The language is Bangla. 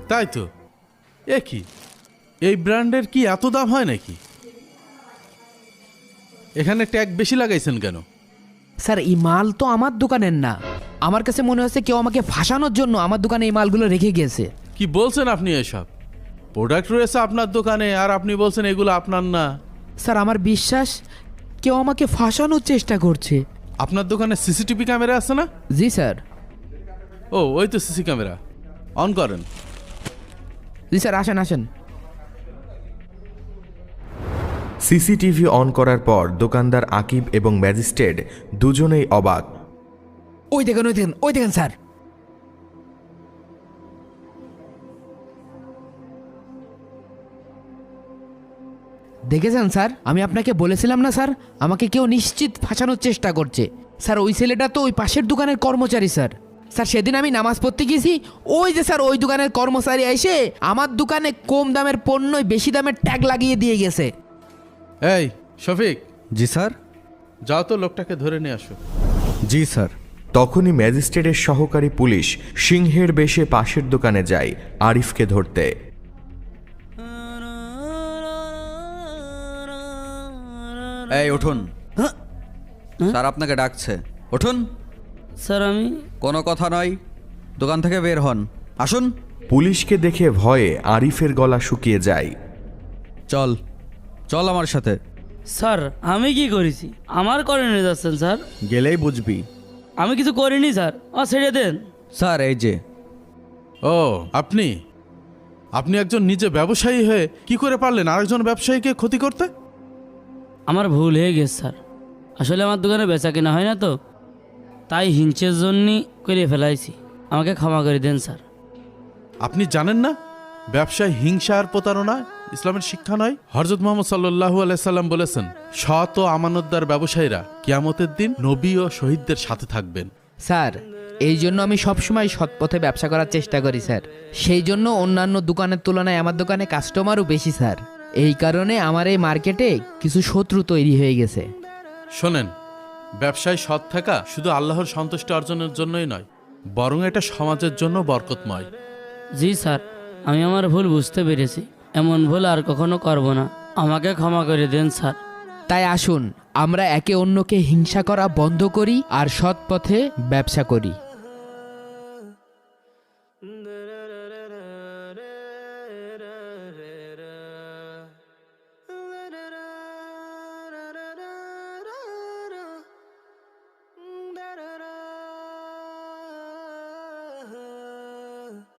তাই তো। এ কি, এই ব্র্যান্ডের কি এত দাম হয় নাকি? এখানে ট্যাগ বেশি লাগাইছেন কেন? স্যার এই মাল তো আমার দোকানের না, আমার কাছে মনে হচ্ছে কেউ আমাকে ফাঁসানোর জন্য আমার দোকানে এই মালগুলো রেখে গিয়েছে। কি বলছেন আপনি? এসব প্রোডাক্ট রয়েছে আপনার দোকানে আর আপনি বলছেন এগুলো আপনার না? স্যার আমার বিশ্বাস কেউ আমাকে ফাঁসানোর চেষ্টা করছে। আপনার দোকানে সিসিটিভি ক্যামেরা আছে না? জি স্যার। ও, ওই তো সিসি ক্যামেরা, অন করেন। জি স্যার, আসেন আসেন। সিসিটিভি অন করার পর দোকানদার আকিব এবং ম্যাজিস্ট্রেট দুজনেই অবাক। ওই দেখেন ওই দেখেন ওই দেখেন স্যার। দেখেছেন স্যার, আমি আপনাকে বলেছিলাম না স্যার, আমাকে কেউ নিশ্চিত ফাঁসানোর চেষ্টা করছে। স্যার ওই ছেলেটা তো ওই পাশের দোকানের কর্মচারী স্যার। স্যার সেদিন আমি নামাজ পড়তে গেছি, ওই যে স্যার ওই দোকানের কর্মচারী এসে আমার দোকানে কম দামের পণ্য বেশি দামের ট্যাগ লাগিয়ে দিয়ে গেছে। এই শফিক, জি স্যার। যাও তো লোকটাকে ধরে নিয়ে আসো। জি স্যার। তখনই ম্যাজিস্ট্রেটের সহকারী পুলিশ সিংহের বেশে পাশের দোকানে যায় আরিফকে ধরতে। এই উঠুন, স্যার আপনাকে ডাকছে, উঠুন। স্যার আমি কোনো কথা নয়, দোকান থেকে বের হন, আসুন। পুলিশকে দেখে ভয়ে আরিফের গলা শুকিয়ে যায়। চল চল আমার সাথে। স্যার আমি কি করেছি? আমার করে নিয়ে যাচ্ছেন স্যার? গেলেই বুঝবি। আমি কিছু করিনি স্যার, ছেড়ে দেন। স্যার এই যে। ও, আপনি আপনি একজন নিজে ব্যবসায়ী হয়ে কি করে পারলেন আরেকজন ব্যবসায়ীকে ক্ষতি করতে? আমার ভুল হয়ে গেছে স্যার, আসলে আমার দোকানে বেচা কেনা হয় না তো, তাই হিংসের জন্যই করে ফেলাইছি, আমাকে ক্ষমা করে দেন স্যার। আপনি জানেন না ব্যবসায় হিংসা আর প্রতারণা ইসলামের শিক্ষা নয়? হযরত মুহাম্মদ সাল্লাল্লাহু আলাইহি সাল্লাম বলেছেন, সৎ ও আমানতদার ব্যবসায়ীরা কিয়ামতের দিন নবী ও শহীদদের সাথে থাকবেন। স্যার এই জন্য আমি সবসময় সৎ পথে ব্যবসা করার চেষ্টা করি স্যার। সেই জন্য অন্যান্য দোকানের তুলনায় আমার দোকানে কাস্টমারও বেশি স্যার। এই কারণে আমার এই মার্কেটে কিছু শত্রু তৈরি হয়ে গেছে। শোনেন, ব্যবসায় সৎ থাকা শুধু আল্লাহর সন্তুষ্টি অর্জনের জন্যই নয়, বরং এটা সমাজের জন্য বরকতময়। জি স্যার, আমি আমার ভুল বুঝতে পেরেছি, এমন ভুল আর কখনো করব না, আমাকে ক্ষমা করে দেন স্যার। তাই আসুন আমরা একে অন্যকে হিংসা করা বন্ধ করি আর সৎ পথে ব্যবসা করি।